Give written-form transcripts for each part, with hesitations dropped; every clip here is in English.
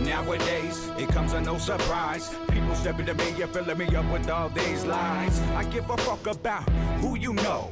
Nowadays, it comes as no surprise. People stepping to me, you're filling me up with all these lies. I give a fuck about who you know.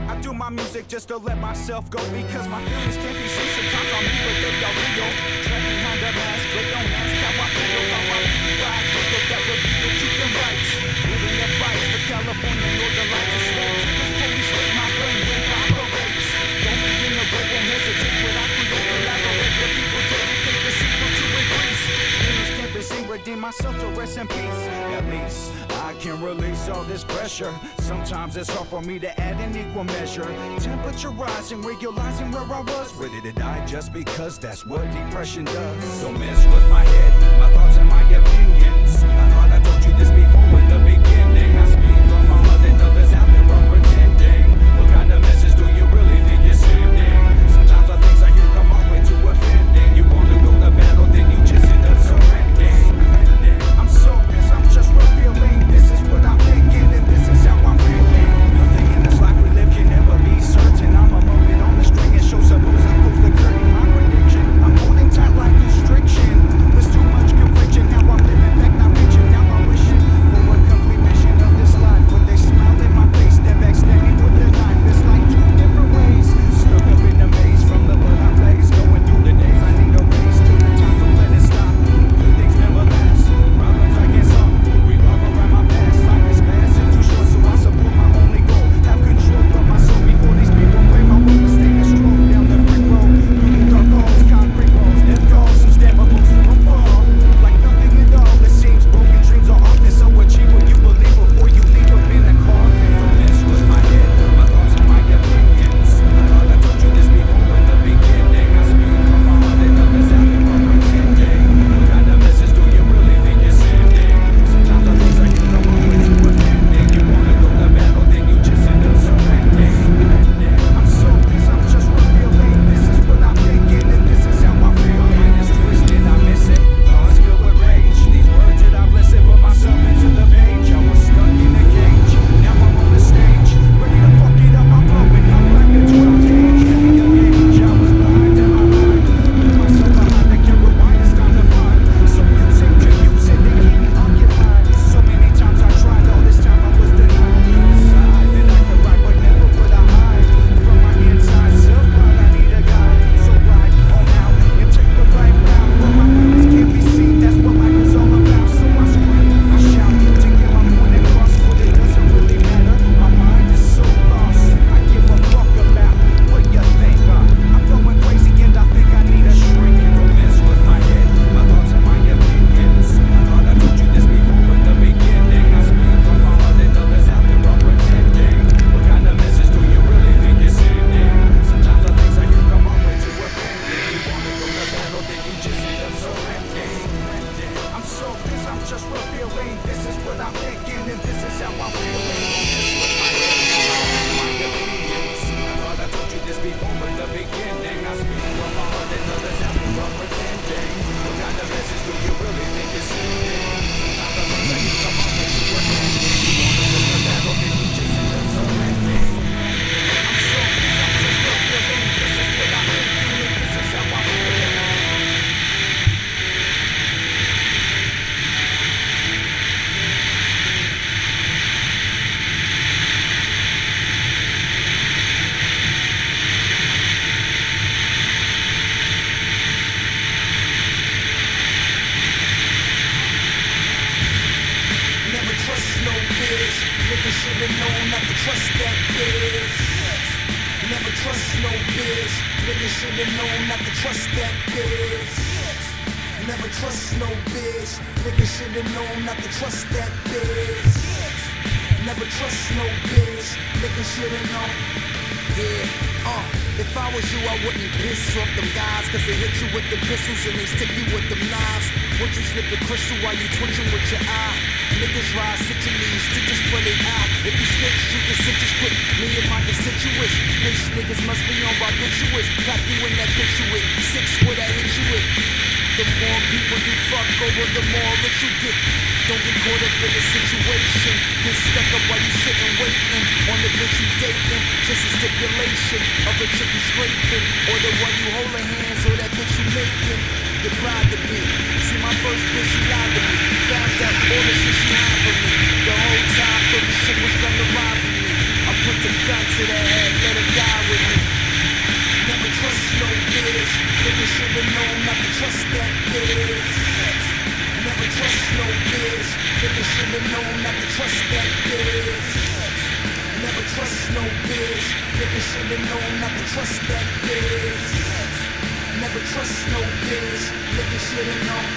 I do my music just to let myself go, because my feelings can't be seen. Sometimes I'm here, but they are real. Trapped behind a mask, but don't ask how I feel. All my pride, people that reveal human rights. Living the fight for California, Northern Lights. A slow to this police with my brain when operates. Don't begin to break and hesitate when I create, collaborate with people, dedicate the sequel to increase. Feelings can't be seen, redeem myself to rest in peace. At least I can release all this pressure. Sometimes it's hard for me to add an equal measure. Temperature rising, realizing where I was, ready to die just because that's what depression does. Don't mess with my head, my thoughts and my opinions. I thought I told you this before in the beginning. I speak from my heart and others out there are pretending. What kind of message do you really think you're sending? Sometimes the things I hear come off way too offending. You wanna go to battle, then you just end up surrendering. I'm so pissed, I'm just revealing. This is what I'm thinking, and this is how I'm feeling. Nothing in this life we live can ever be certain. I'm a moment on the string and show suppose I close the curtain. My prediction, I'm holding tight like constriction. There's too much confliction, how I'm living back, not reaching. Now I'm wishing for a complete mission of this life. But they smile in my face, they backstab me with a knife. It's like two different ways, stuck up in the maze from the blood I blaze. Going through the days, I need a race till the time to let it stop. Good things never last, problems I can't solve. Revolve around my past, life is fast and too short, so I support my only goal. Have control of my soul before these people play my way. Mistake a stroll down the brick road. Through dark halls, concrete walls, death calls, some stand but most of them fall. Like nothing at all, it seems broken dreams are often so achieve what you believe before you leave up in a coffin. This was my head, my thoughts and my opinions. I thought I told you this before in the beginning. I speak from my heart and others out there are pretending. What kind of message do you really think you're sending? Sometimes the things I hear come off way too offending. You wanna go to battle, then you just end up surrendering. I'm so pissed, I'm just revealing. This is what I'm thinking, and this is how I'm feeling. My mind is twisted, I miss it. Thoughts filled with rage. These words that I've listened, put myself into the page. I was stuck in a cage, now I'm on the stage. Ready to fuck it up, I'm blowing up like a 12 gauge. Give me a gauge, I was blind in my mind. Put myself behind, I can't rewind, it's time to find some music to use it to keep me occupied. So many times I tried, all this time I was denied. Inside that I could write, but never would I hide. From my inside self, but I need a guide. So ride on out and take the right route. Where my feelings can't be seen, that's what life is all about. So I scream, I shout to get my point across, but it doesn't really matter. My mind is so lost, I give a fuck about what you think. I'm going crazy and I think I need a shrink. Don't mess with my head, my thoughts and my opinions. I thought I told you this before in the beginning. I speak from my heart and others out there are pretending. What kind of message do you really think you're sending? Sometimes the things I hear come off way too offending. You wanna go to battle, then you just end up surrendering. I'm so pissed, I'm just revealing. This is what I'm thinking, and this is how I'm feeling. This was my head, my opinions. I thought I told you this before in the beginning. I speak from my heart and others out there are pretending. What kind of message do you really think you're sending? Sometimes the things I hear come off way too offending. You wanna go to battle, then you just end up surrendering. I'm so pissed, I'm just revealing. This is what I'm thinking, and this is how I'm feeling. Never trust no bitch. Niggas should've known not to trust that bitch. Never trust no bitch. Niggas should've known not to trust that bitch. Never trust no bitch. Niggas should've known not to trust that bitch. Never trust no bitch. Niggas should've known. Yeah, if I was you, I wouldn't piss off them guys, cause they hit you with the pistols and they stick you with them knives. Once you slip a crystal while you twitching with your eye. Niggas ride stitching these stitches for they eye. If you snitch, you can stitches quick. Me and my constituents. Bitch niggas must be on barbiturates. Clap you in that bitch you with. 6 what I hit you with. The more people you fuck over, the more rich you get. Don't get caught up in a situation. Get stuck up while you sitting waiting on the bitch you dating. Just a stipulation of a chick you scraping, or the one you holding hands, or that bitch you making. Your bride to be. should've known not to trust that bitch. Never trust no bitch. Nigga should've known not to trust that bitch. Never trust no bitch. Nigga should've known not to trust that bitch. Never trust no bitch. Nigga should've known.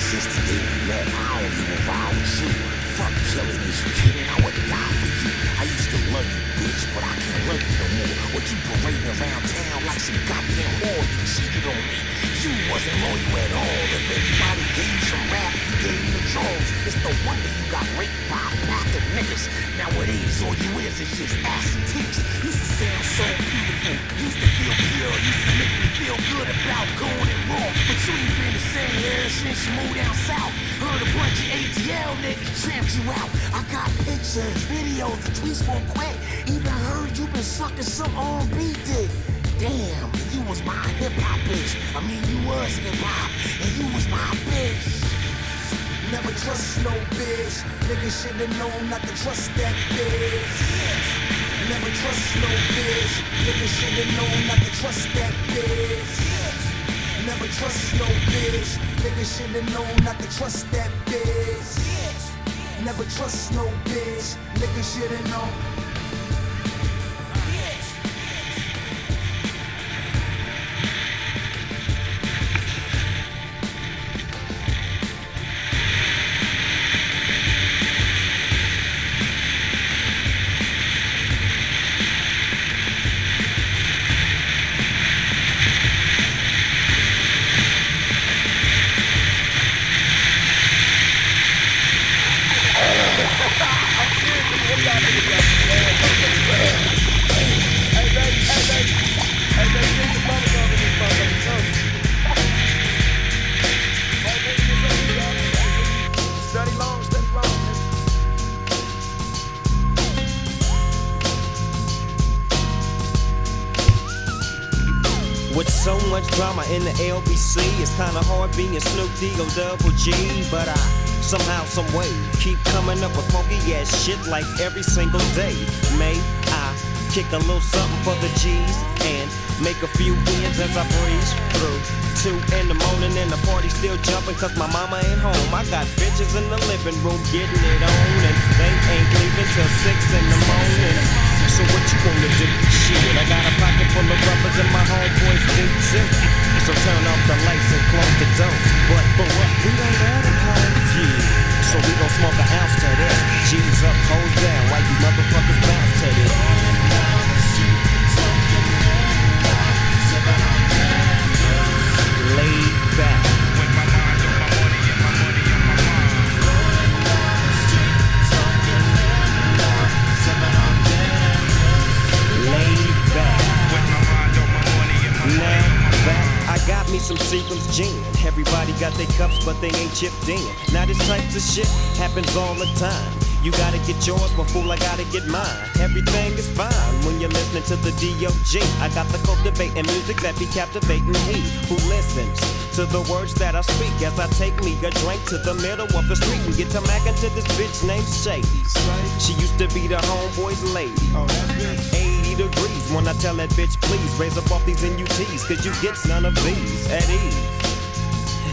Since the day we met, I don't even ride with you. Fuck killing, is you kidding? I would die for you. I used to love you, bitch, but I can't love you no more. What you parading around town like some goddamn whore? You cheated on me. You wasn't loyal at all. If anybody gave you some rap, you gave me the draws. It's no wonder you got raped by a pack of niggas. Nowadays, all you is just ass and titties. Used to sound so beautiful. Used to feel pure. Used to make me feel good about going and wrong. But you ain't been the same ever since you moved down south. Heard a bunch of ATL niggas tramped you out. I got pictures, videos, the tweets won't quit. Even heard you been sucking some R&B dick. Damn, you was my hip-hop bitch. I mean, you was hip-hop, and you was my bitch. Never trust no bitch. Nigga should've known not to trust that bitch. Never trust no bitch. Nigga should've known not to trust that bitch. Never trust no bitch. Nigga should've known not to trust that bitch. Never trust no bitch. Nigga should've known. With so much drama in the LBC, it's kinda hard being Snoop D-O double G. But I somehow, someway keep coming up with funky ass shit like every single day. May I kick a little something for the G's and make a few ends as I breeze through 2 in the morning and the party still jumping cause my mama ain't home. I got bitches in the living room getting it on and they ain't leaving till 6 in the morning. So what you gonna do? Shit, I got a pocket full of rubbers and my homeboys do too. So turn off the lights and close the door. But for what? We don't let them hoes, yeah. So we gon' smoke an ounce to this. G's up, hoes down, while you motherfuckers bounce to this. Laid back. With my mind on my money and my money on my mind. Rolling down the street, smoking and sipping on gin and juice. Laid back. With my mind on my money and my money Now on my back, mind. I got me some Seagram's gin. Everybody got their cups, but they ain't chipped in. Now this type of shit happens all the time. You gotta get yours, but fool, I gotta get mine. Everything is fine when you're listening to the D.O.G. I got the cultivating music that be captivating he who listens to the words that I speak as I take me a drink to the middle of the street and get to mackin' to this bitch named Shady. She used to be the homeboy's lady. 80 degrees when I tell that bitch, please raise up off these NUTs, cause you get none of these at ease.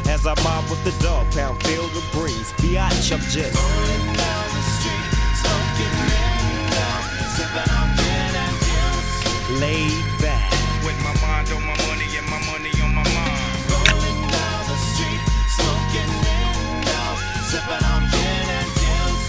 As I mob with the dog pound, feel the breeze. Biatch, I'm just Rolling down the street, smoking and sipping on gin and juice. laid back. With my mind on my money and my money on my mind. Rolling down the street, smoking and sipping on gin and juice.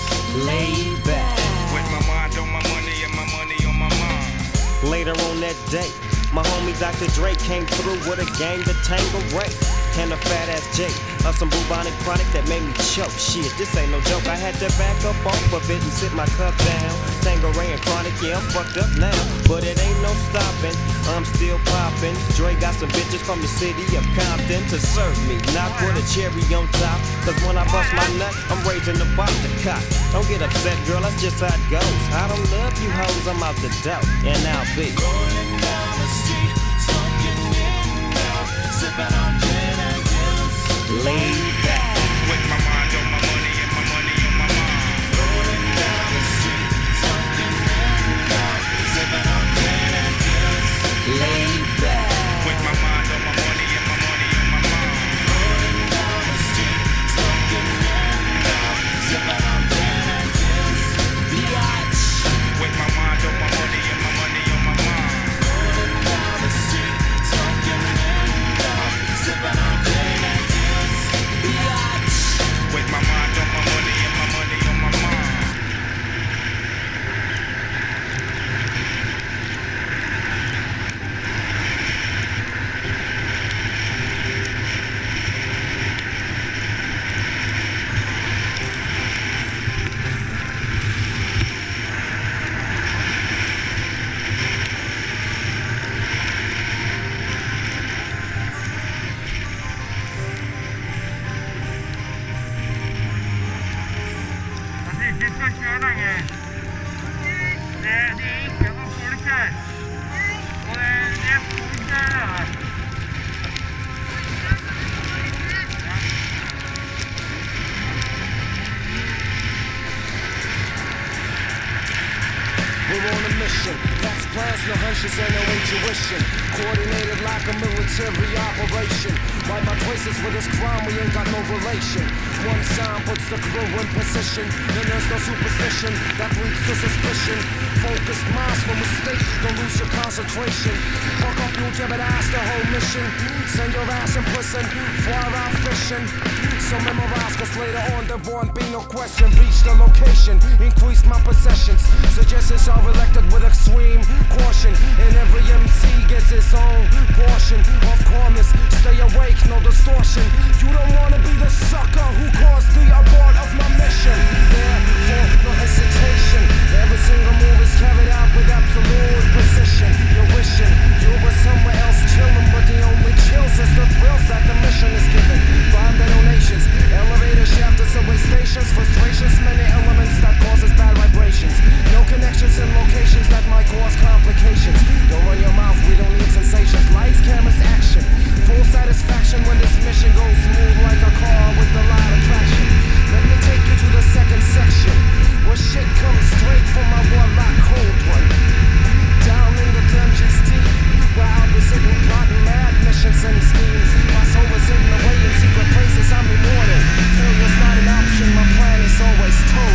Laid back. With my mind on my money and my money on my mind. Later on that day, my homie Dr. Dre came through with a gang to Tangle Ray and a fat ass J of some bubonic chronic that made me choke. Shit, this ain't no joke. I had to back up off of it and sit my cup down. Tangle Ray and chronic, yeah, I'm fucked up now, but it ain't no stopping. I'm still popping. Dre got some bitches from the city of Compton to serve me, not with a cherry on top. Cause when I bust my nut, I'm raising the bar to cock. Don't get upset, girl, that's just how it goes. I don't love you hoes, I'm out the door, and I'll be Rolling down the street, smoking and sipping on gin and juice. laid back. With my mind on my money and my money on my mind. Rolling down the street, smoking and sipping on gin and juice. Laid back. With my mind on my conscience and no intuition. Coordinated like a military operation. Like my choices with this crime, we ain't got no relation. One sign puts the crew in position. Then there's no superstition that leads to suspicion. Focused minds no mistake, don't lose your concentration. Fuck up, you jeopardize the whole mission. Send your ass in prison, far out fishing. So memorize, cause later on there won't be no question. Reach the location, increase my possessions. Suggestions are elected with extreme caution. And every MC gets his own portion of calmness. Stay awake, no distortion. You don't wanna be the sucker who caused the abort of my mission. Therefore, no hesitation. Every single move is carried out with absolute precision. You're wishing you were somewhere else chilling, but the only chills is the thrills that the mission is given. Find the donations, elevator shaft to subway stations, frustrations, many elements that causes bad vibrations. No connections and locations that might cause complications. Don't run your mouth, we don't need sensations. Lights, cameras, action. Full satisfaction when this mission goes smooth like a car with a lot of traction. Let me take you to the second section, where shit comes straight from my warlock cold one. Down in the dungeons deep, where I'll be sitting plotting mad missions and schemes. My soul is in the way in secret places I'm immortal. Failure's not an option, my plan is always total.